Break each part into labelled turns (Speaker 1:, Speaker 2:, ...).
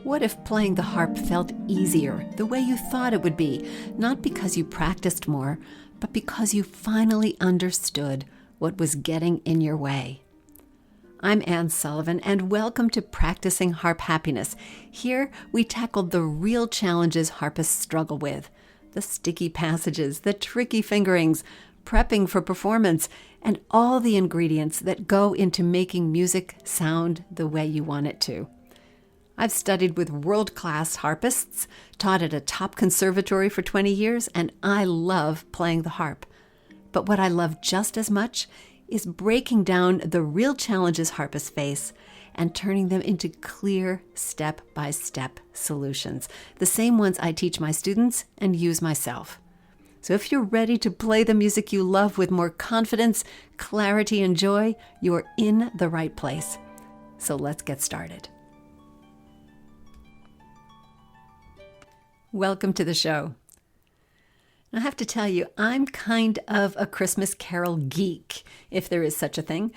Speaker 1: What if playing the harp felt easier, the way you thought it would be, not because you practiced more, but because you finally understood what was getting in your way? I'm Anne Sullivan, and welcome to Practicing Harp Happiness. Here, we tackle the real challenges harpists struggle with: the sticky passages, the tricky fingerings, prepping for performance, and all the ingredients that go into making music sound the way you want it to. I've studied with world-class harpists, taught at a top conservatory for 20 years, and I love playing the harp. But what I love just as much is breaking down the real challenges harpists face and turning them into clear step-by-step solutions, the same ones I teach my students and use myself. So if you're ready to play the music you love with more confidence, clarity, and joy, you're in the right place. So let's get started. Welcome to the show. I have to tell you, I'm kind of a Christmas carol geek, if there is such a thing.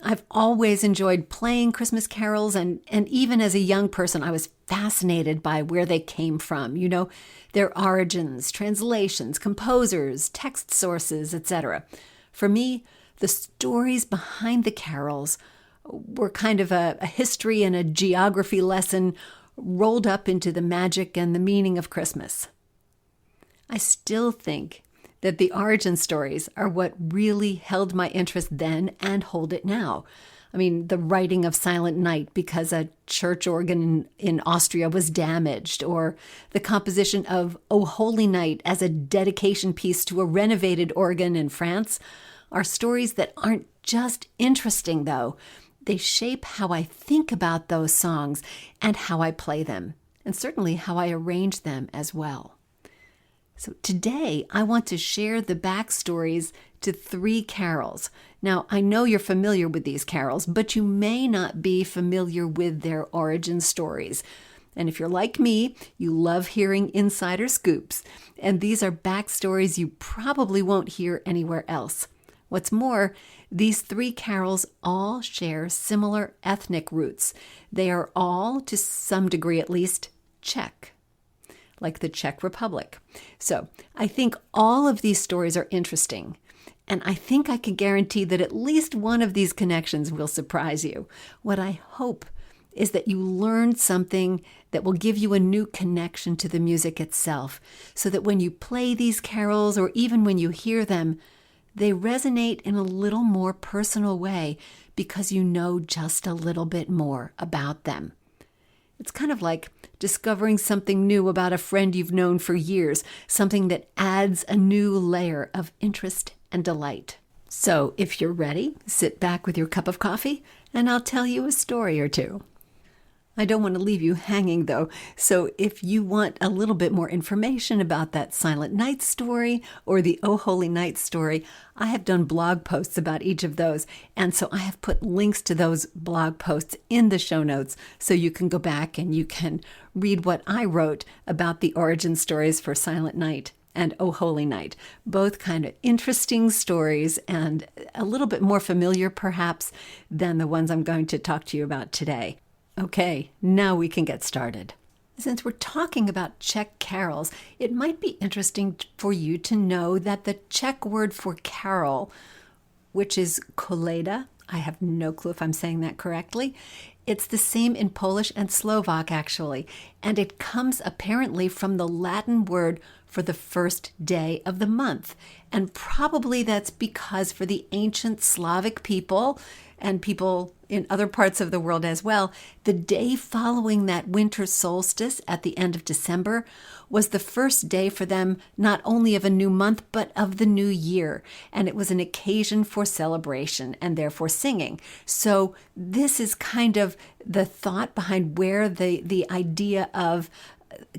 Speaker 1: I've always enjoyed playing Christmas carols, and even as a young person, I was fascinated by where they came from. You know, their origins, translations, composers, text sources, etc. For me, the stories behind the carols were kind of a history and a geography lesson rolled up into the magic and the meaning of Christmas. I still think that the origin stories are what really held my interest then and hold it now. I mean, the writing of Silent Night because a church organ in Austria was damaged, or the composition of O Holy Night as a dedication piece to a renovated organ in France are stories that aren't just interesting, though. They shape how I think about those songs and how I play them, and certainly how I arrange them as well. So today, I want to share the backstories to 3 carols. Now, I know you're familiar with these carols, but you may not be familiar with their origin stories. And if you're like me, you love hearing insider scoops. And these are backstories you probably won't hear anywhere else. What's more, these 3 carols all share similar ethnic roots. They are all, to some degree at least, Czech, like the Czech Republic. So I think all of these stories are interesting, and I think I can guarantee that at least one of these connections will surprise you. What I hope is that you learned something that will give you a new connection to the music itself, so that when you play these carols, or even when you hear them, they resonate in a little more personal way because you know just a little bit more about them. It's kind of like discovering something new about a friend you've known for years, something that adds a new layer of interest and delight. So if you're ready, sit back with your cup of coffee, and I'll tell you a story or two. I don't want to leave you hanging, though, so if you want a little bit more information about that Silent Night story or the O Holy Night story, I have done blog posts about each of those, and so I have put links to those blog posts in the show notes so you can go back and you can read what I wrote about the origin stories for Silent Night and O Holy Night. Both kind of interesting stories and a little bit more familiar, perhaps, than the ones I'm going to talk to you about today. Okay, now we can get started. Since we're talking about Czech carols, it might be interesting for you to know that the Czech word for carol, which is koleda, I have no clue if I'm saying that correctly, it's the same in Polish and Slovak, actually, and it comes apparently from the Latin word for the first day of the month. And probably that's because for the ancient Slavic people, and people in other parts of the world as well, the day following that winter solstice at the end of December was the first day for them not only of a new month, but of the new year. And it was an occasion for celebration and therefore singing. So this is kind of the thought behind where the idea of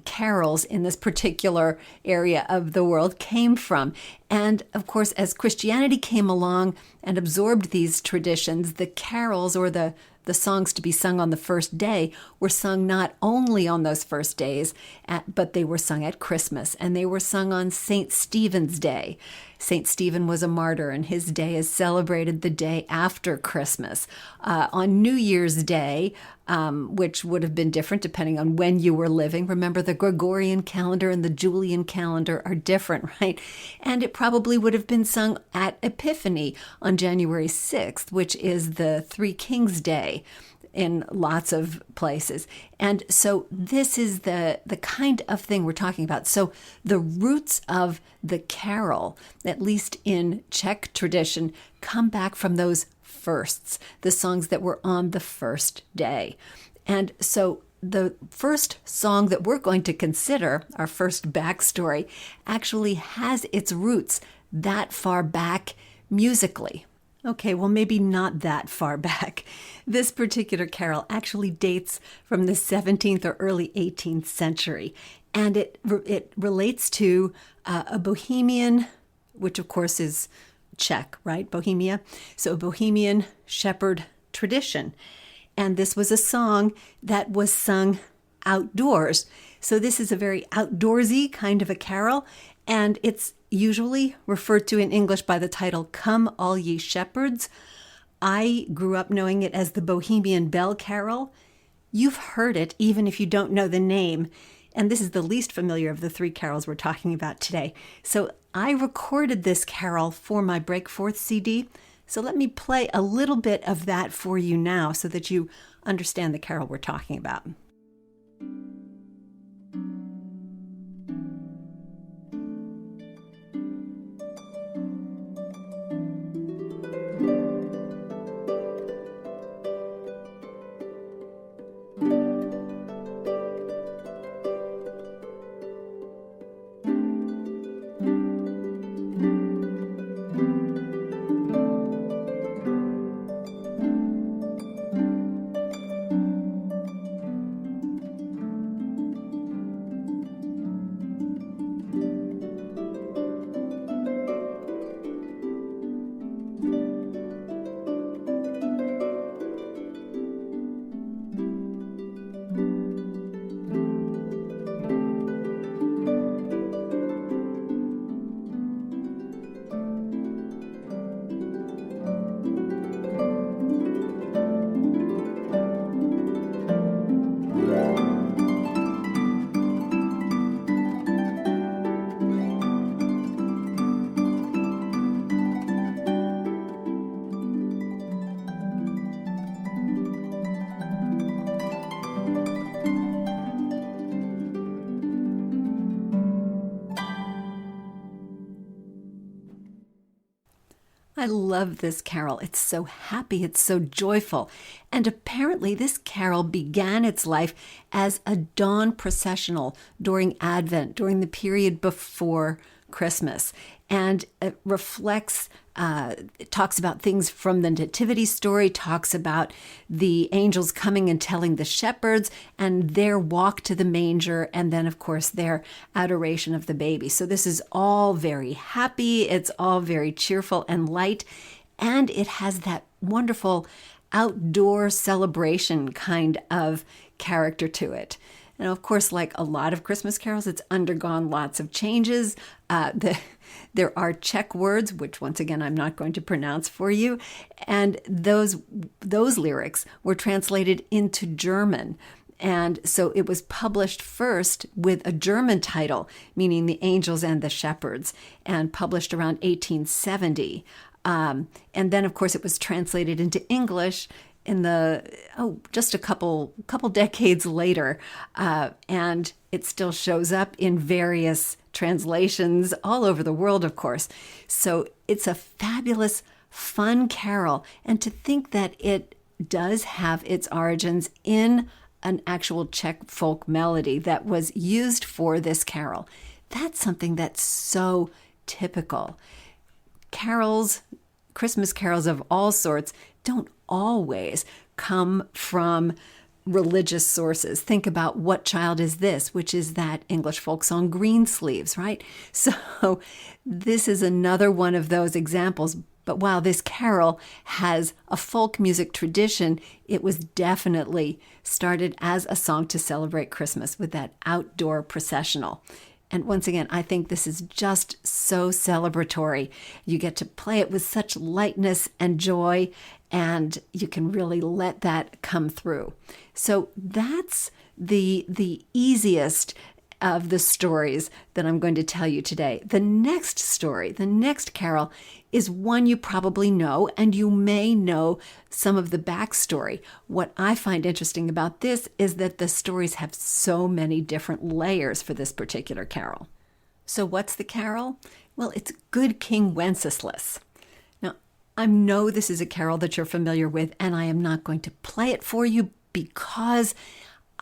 Speaker 1: carols in this particular area of the world came from. And of course, as Christianity came along and absorbed these traditions, the carols, or the songs to be sung on the first day, were sung not only on those first days, but they were sung at Christmas, and they were sung on St. Stephen's Day. St. Stephen was a martyr, and his day is celebrated the day after Christmas. On New Year's Day, which would have been different depending on when you were living. Remember, the Gregorian calendar and the Julian calendar are different, right? And it probably would have been sung at Epiphany on January 6th, which is the Three Kings Day in lots of places. And so this is the kind of thing we're talking about. So the roots of the carol, at least in Czech tradition, come back from those firsts, the songs that were on the first day. And so the first song that we're going to consider, our first backstory, actually has its roots that far back musically. Okay, well, maybe not that far back. This particular carol actually dates from the 17th or early 18th century, and it relates to a Bohemian, which of course is Czech, right? Bohemia. So a Bohemian shepherd tradition. And this was a song that was sung outdoors. So this is a very outdoorsy kind of a carol, and it's usually referred to in English by the title, Come All Ye Shepherds. I grew up knowing it as the Bohemian Bell Carol. You've heard it, even if you don't know the name. And this is the least familiar of the three carols we're talking about today. So I recorded this carol for my Break Forth CD. So let me play a little bit of that for you now so that you understand the carol we're talking about. I love this carol. It's so happy. It's so joyful. And apparently this carol began its life as a dawn processional during Advent, during the period before Christmas. And it reflects, it talks about things from the nativity story, talks about the angels coming and telling the shepherds and their walk to the manger, and then, of course, their adoration of the baby. So this is all very happy. It's all very cheerful and light. And it has that wonderful outdoor celebration kind of character to it. And of course, like a lot of Christmas carols, it's undergone lots of changes. There are Czech words, which once again, I'm not going to pronounce for you. And those lyrics were translated into German. And so it was published first with a German title, meaning the angels and the shepherds, and published around 1870. And then, of course, it was translated into English in just a couple decades later, and it still shows up in various translations all over the world, of course. So it's a fabulous, fun carol, and to think that it does have its origins in an actual Czech folk melody that was used for this carol. That's something that's so typical. Carols, Christmas carols of all sorts, don't always come from religious sources. Think about What Child Is This?, which is that English folk song Greensleeves, right? So this is another one of those examples. But while this carol has a folk music tradition, it was definitely started as a song to celebrate Christmas with that outdoor processional. And once again, I think this is just so celebratory. You get to play it with such lightness and joy, and you can really let that come through. So that's the easiest of the stories that I'm going to tell you today. The next story, the next carol, is one you probably know, and you may know some of the backstory. What I find interesting about this is that the stories have so many different layers for this particular carol. So what's the carol? Well, it's Good King Wenceslas. Now, I know this is a carol that you're familiar with, and I am not going to play it for you because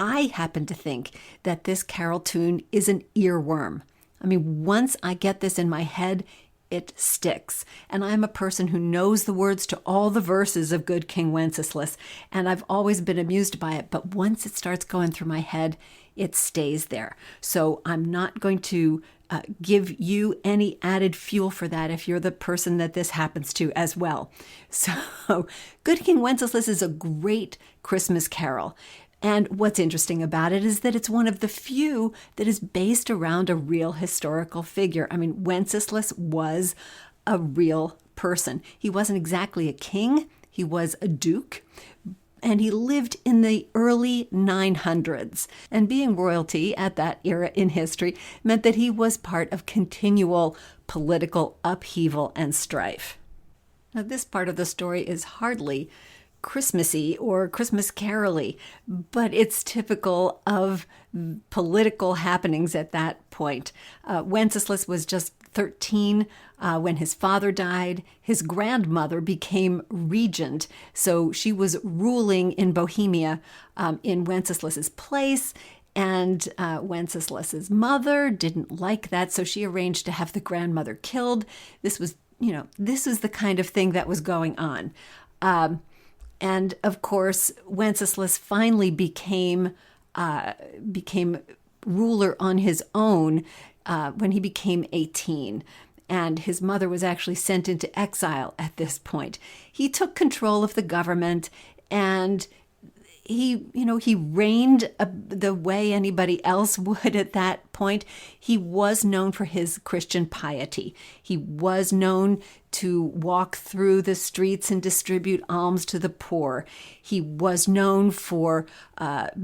Speaker 1: I happen to think that this carol tune is an earworm. I mean, once I get this in my head, it sticks. And I'm a person who knows the words to all the verses of Good King Wenceslas, and I've always been amused by it. But once it starts going through my head, it stays there. So I'm not going to give you any added fuel for that if you're the person that this happens to as well. So Good King Wenceslas is a great Christmas carol. And what's interesting about it is that it's one of the few that is based around a real historical figure. I mean, Wenceslas was a real person. He wasn't exactly a king. He was a duke. And he lived in the early 900s. And being royalty at that era in history meant that he was part of continual political upheaval and strife. Now, this part of the story is hardly Christmassy or Christmas carol-y, but it's typical of political happenings at that point. Wenceslas was just 13 when his father died. His grandmother became regent, so she was ruling in Bohemia in Wenceslas's place. And Wenceslas's mother didn't like that, so she arranged to have the grandmother killed. This was the kind of thing that was going on. And of course, Wenceslas finally became ruler on his own when he became 18. And his mother was actually sent into exile at this point. He took control of the government, and he reigned the way anybody else would at that point. He was known for his Christian piety. He was known to walk through the streets and distribute alms to the poor. He was known for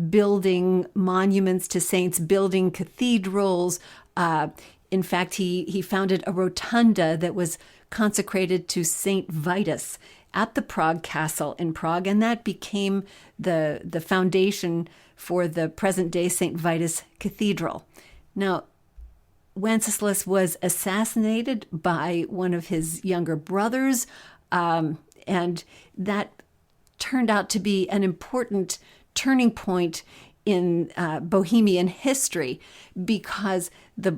Speaker 1: building monuments to saints, building cathedrals. In fact, he founded a rotunda that was consecrated to Saint Vitus at the Prague Castle in Prague, and that became the foundation for the present-day St. Vitus Cathedral. Now, Wenceslas was assassinated by one of his younger brothers, and that turned out to be an important turning point in Bohemian history, because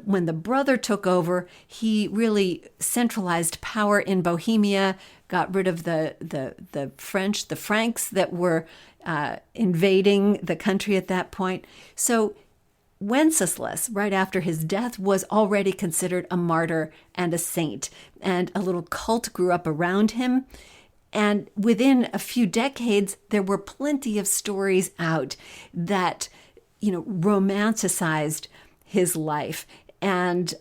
Speaker 1: when the brother took over, he really centralized power in Bohemia, got rid of the French, the Franks that were invading the country at that point. So Wenceslas, right after his death, was already considered a martyr and a saint, and a little cult grew up around him. And within a few decades, there were plenty of stories out that, romanticized his life and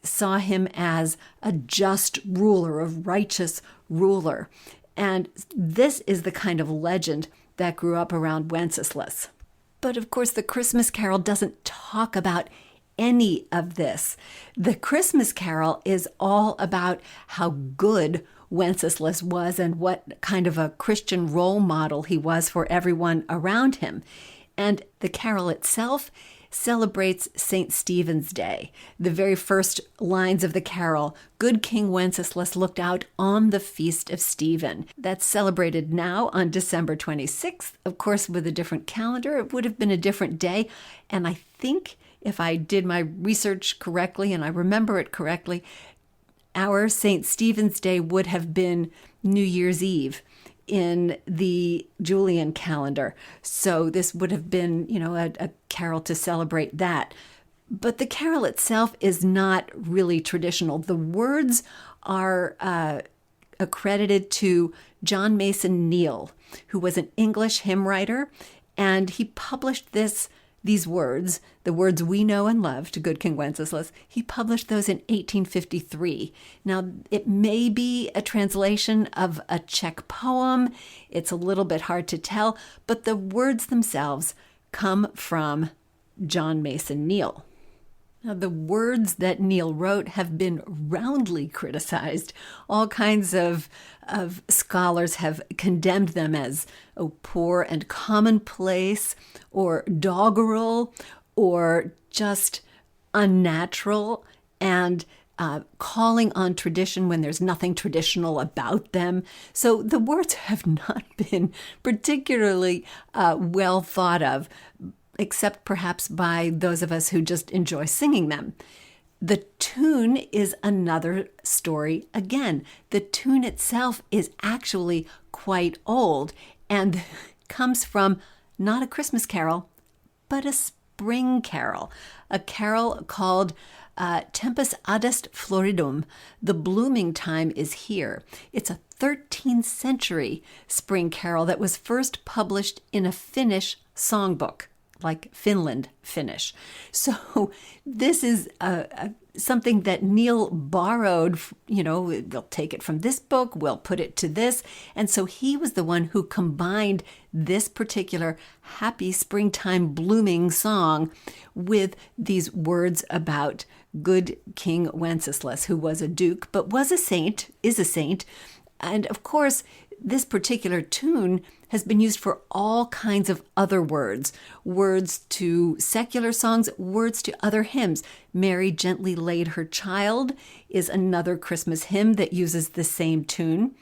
Speaker 1: saw him as a just ruler, a righteous ruler. And this is the kind of legend that grew up around Wenceslas. But of course, the Christmas Carol doesn't talk about any of this. The Christmas Carol is all about how good Wenceslas was and what kind of a Christian role model he was for everyone around him. And the carol itself celebrates St. Stephen's Day. The very first lines of the carol, "Good King Wenceslas looked out on the feast of Stephen." That's celebrated now on December 26th. Of course, with a different calendar, it would have been a different day. And I think if I did my research correctly and I remember it correctly, our St. Stephen's Day would have been New Year's Eve in the Julian calendar. So this would have been, a carol to celebrate that. But the carol itself is not really traditional. The words are accredited to John Mason Neale, who was an English hymn writer, and he published this these words, the words we know and love, to Good King Wenceslas, he published those in 1853. Now, it may be a translation of a Czech poem. It's a little bit hard to tell, but the words themselves come from John Mason Neale. Now, the words that Neale wrote have been roundly criticized. All kinds of scholars have condemned them as poor and commonplace, or doggerel, or just unnatural, and calling on tradition when there's nothing traditional about them. So the words have not been particularly well thought of, except perhaps by those of us who just enjoy singing them. The tune is another story again. The tune itself is actually quite old and comes from not a Christmas carol, but a spring carol, a carol called Tempus Adest Floridum. The blooming time is here. It's a 13th century spring carol that was first published in a Finnish songbook, like Finland Finnish. So this is something that Neale borrowed, we'll take it from this book, we'll put it to this. And so he was the one who combined this particular happy springtime blooming song with these words about good King Wenceslas, who was a duke, but was a saint, is a saint. And of course, this particular tune has been used for all kinds of other words to secular songs, words to other hymns. Mary Gently Laid Her Child is another Christmas hymn that uses the same tune.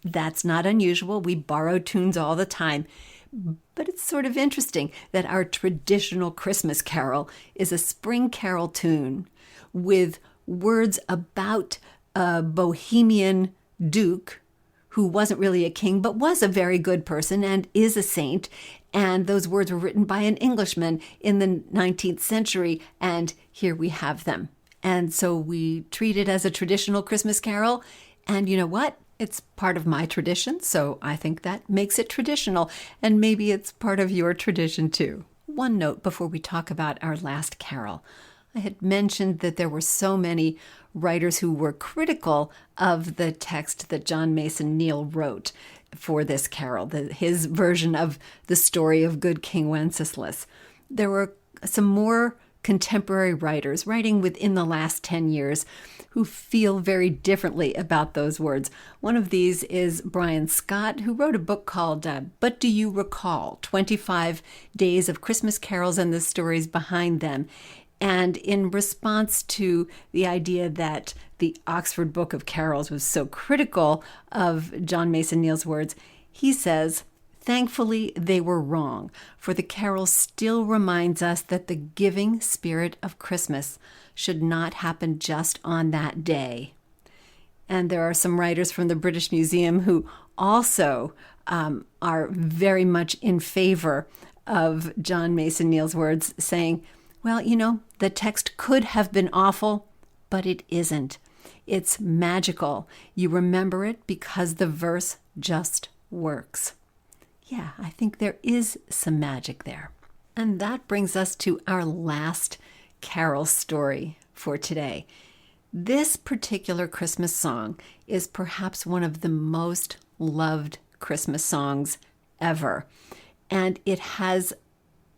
Speaker 1: That's not unusual. We borrow tunes all the time. But it's sort of interesting that our traditional Christmas carol is a spring carol tune with words about a bohemian duke who wasn't really a king, but was a very good person and is a saint. And those words were written by an Englishman in the 19th century, and here we have them. And so we treat it as a traditional Christmas carol, and you know what? It's part of my tradition, so I think that makes it traditional, and maybe it's part of your tradition too. One note before we talk about our last carol. I had mentioned that there were so many writers who were critical of the text that John Mason Neale wrote for this carol, his version of the story of Good King Wenceslas. There were some more contemporary writers writing within the last 10 years who feel very differently about those words. One of these is Brian Scott, who wrote a book called But Do You Recall? 25 Days of Christmas Carols and the Stories Behind Them. And in response to the idea that the Oxford Book of Carols was so critical of John Mason Neale's words, he says, "Thankfully, they were wrong, for the carol still reminds us that the giving spirit of Christmas should not happen just on that day." And there are some writers from the British Museum who also are very much in favor of John Mason Neale's words, saying, well, the text could have been awful, but it isn't. It's magical. You remember it because the verse just works. Yeah, I think there is some magic there. And that brings us to our last carol story for today. This particular Christmas song is perhaps one of the most loved Christmas songs ever. And it has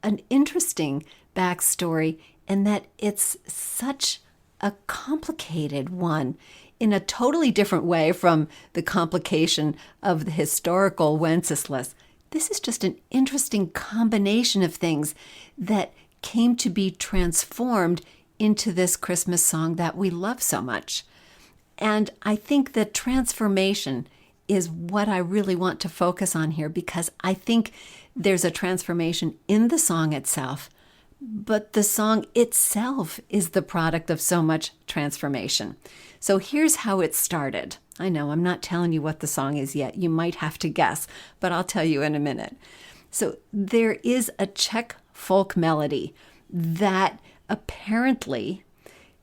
Speaker 1: an interesting backstory in that it's such a complicated one in a totally different way from the complication of the historical Wenceslas. This is just an interesting combination of things that came to be transformed into this Christmas song that we love so much. And I think that transformation is what I really want to focus on here, because I think there's a transformation in the song itself, but the song itself is the product of so much transformation. So here's how it started. I know I'm not telling you what the song is yet. You might have to guess, but I'll tell you in a minute. So there is a Czech folk melody that apparently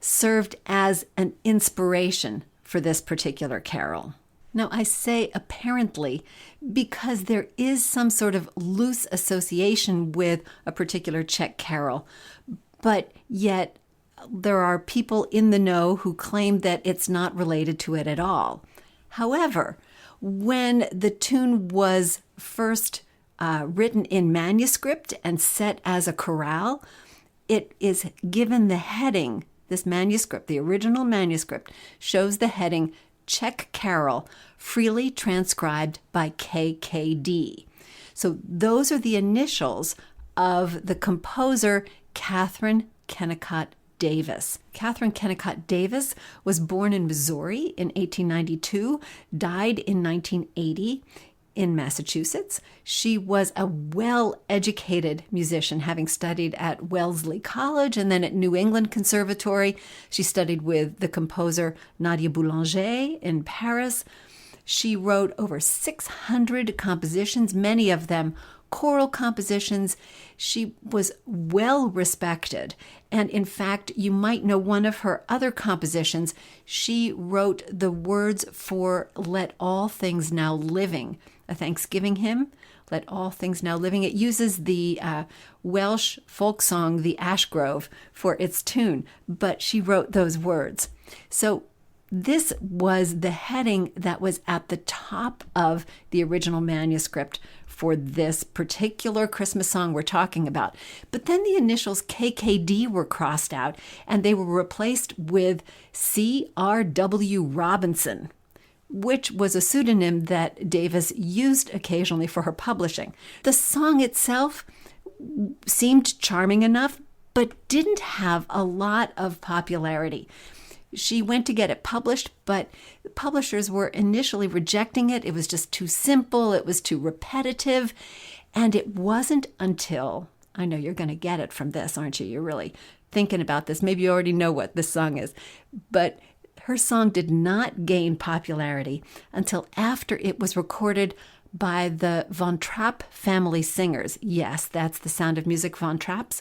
Speaker 1: served as an inspiration for this particular carol. Now, I say apparently because there is some sort of loose association with a particular Czech carol, but yet there are people in the know who claim that it's not related to it at all. However, when the tune was first written in manuscript and set as a chorale, it is given the heading, this manuscript, the original manuscript, shows the heading Czech Carol, freely transcribed by KKD. So those are the initials of the composer Catherine Kennicott Davis. Catherine Kennicott Davis was born in Missouri in 1892, died in 1980 in Massachusetts. She was a well-educated musician, having studied at Wellesley College and then at New England Conservatory. She studied with the composer Nadia Boulanger in Paris. She wrote over 600 compositions, many of them choral compositions. She was well respected. And in fact, you might know one of her other compositions. She wrote the words for Let All Things Now Living, a Thanksgiving hymn, Let All Things Now Living. It uses the Welsh folk song, the Ash Grove, for its tune, but she wrote those words. So this was the heading that was at the top of the original manuscript for this particular Christmas song we're talking about. But then the initials KKD were crossed out and they were replaced with C.R.W. Robinson, which was a pseudonym that Davis used occasionally for her publishing. The song itself seemed charming enough, but didn't have a lot of popularity. She went to get it published, but the publishers were initially rejecting it. It was just too simple. It was too repetitive. And it wasn't until, I know you're going to get it from this, aren't you? You're really thinking about this. Maybe you already know what this song is. But her song did not gain popularity until after it was recorded by the Von Trapp family singers. Yes, that's the Sound of Music Von Trapps.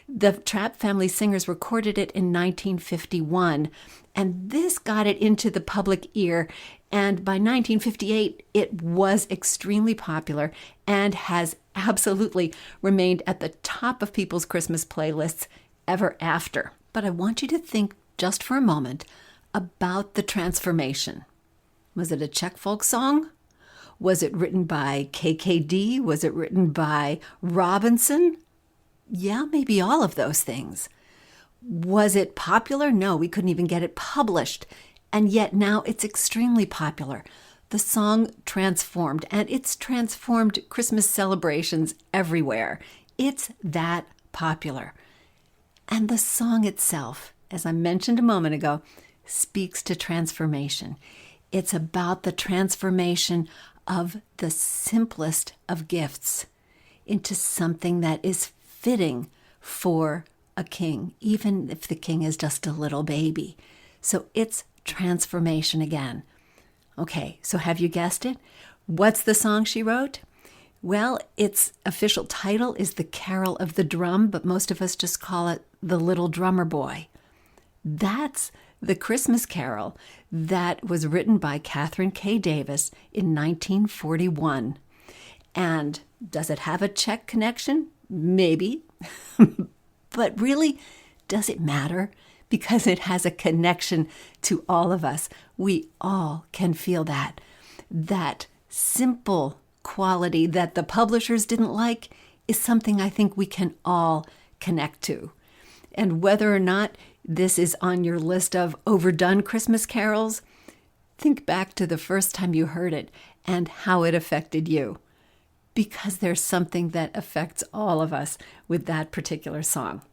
Speaker 1: The Trapp family singers recorded it in 1951, and this got it into the public ear. And by 1958, it was extremely popular and has absolutely remained at the top of people's Christmas playlists ever after. But I want you to think just for a moment about the transformation. Was it a Czech folk song? Was it written by KKD? Was it written by Robinson? Yeah, maybe all of those things. Was it popular? No, we couldn't even get it published. And yet now it's extremely popular. The song transformed, and it's transformed Christmas celebrations everywhere. It's that popular. And the song itself, as I mentioned a moment ago, speaks to transformation. It's about the transformation of the simplest of gifts into something that is fitting for a king, even if the king is just a little baby. So it's transformation again. Okay, so have you guessed it? What's the song she wrote? Well, its official title is The Carol of the Drum, but most of us just call it The Little Drummer Boy. That's the Christmas carol that was written by Catherine K. Davis in 1941. And does it have a Czech connection? Maybe. But really, does it matter? Because it has a connection to all of us. We all can feel that. That simple quality that the publishers didn't like is something I think we can all connect to. And whether or not this is on your list of overdone Christmas carols, think back to the first time you heard it and how it affected you. Because there's something that affects all of us with that particular song.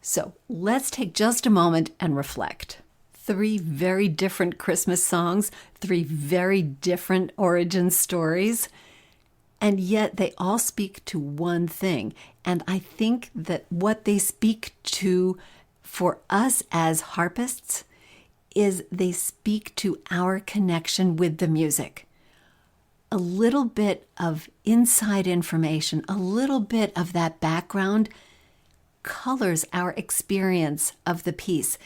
Speaker 1: So let's take just a moment and reflect. 3 very different Christmas songs, 3 very different origin stories, and yet they all speak to one thing. And I think that what they speak to for us as harpists is they speak to our connection with the music. A little bit of inside information, a little bit of that background colors our experience of the piece.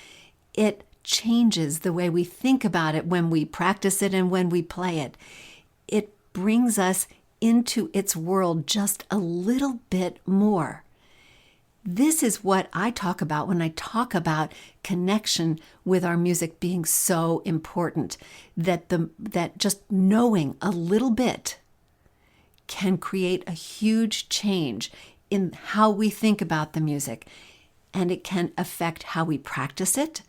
Speaker 1: It changes the way we think about it when we practice it and when we play it. It brings us into its world just a little bit more. This is what I talk about when I talk about connection with our music being so important, that just knowing a little bit can create a huge change in how we think about the music, and it can affect how we practice it,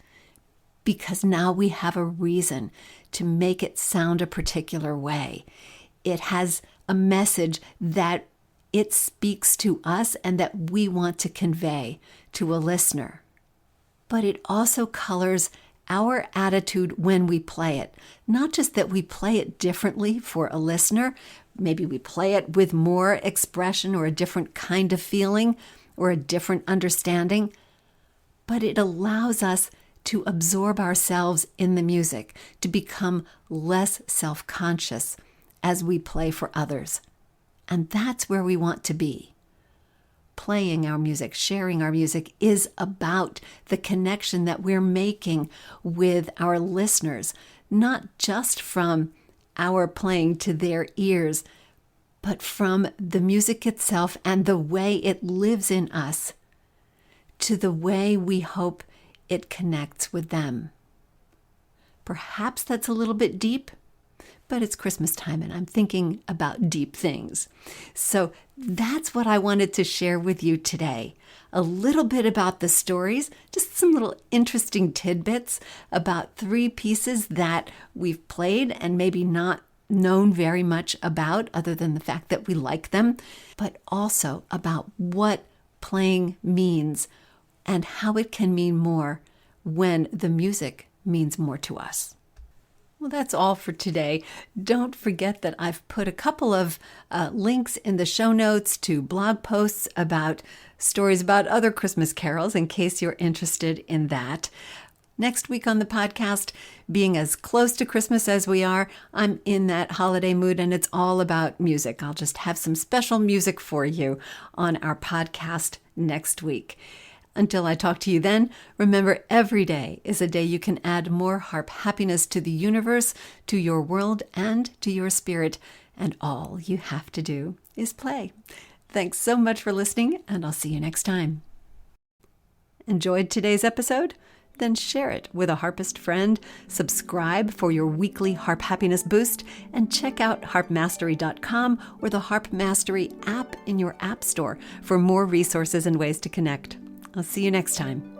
Speaker 1: because now we have a reason to make it sound a particular way. It has a message that it speaks to us and that we want to convey to a listener. But it also colors our attitude when we play it. Not just that we play it differently for a listener, maybe we play it with more expression or a different kind of feeling or a different understanding, but it allows us to absorb ourselves in the music, to become less self-conscious as we play for others. And that's where we want to be. Playing our music, sharing our music is about the connection that we're making with our listeners, not just from our playing to their ears, but from the music itself and the way it lives in us to the way we hope it connects with them. Perhaps that's a little bit deep, but it's Christmas time and I'm thinking about deep things. So that's what I wanted to share with you today. A little bit about the stories, just some little interesting tidbits about 3 pieces that we've played and maybe not known very much about other than the fact that we like them, but also about what playing means and how it can mean more when the music means more to us. Well, that's all for today. Don't forget that I've put a couple of links in the show notes to blog posts about stories about other Christmas carols in case you're interested in that. Next week on the podcast, being as close to Christmas as we are, I'm in that holiday mood and it's all about music. I'll just have some special music for you on our podcast next week. Until I talk to you then, remember every day is a day you can add more harp happiness to the universe, to your world, and to your spirit. And all you have to do is play. Thanks so much for listening, and I'll see you next time. Enjoyed today's episode? Then share it with a harpist friend, subscribe for your weekly Harp Happiness Boost, and check out harpmastery.com or the Harp Mastery app in your app store for more resources and ways to connect. I'll see you next time.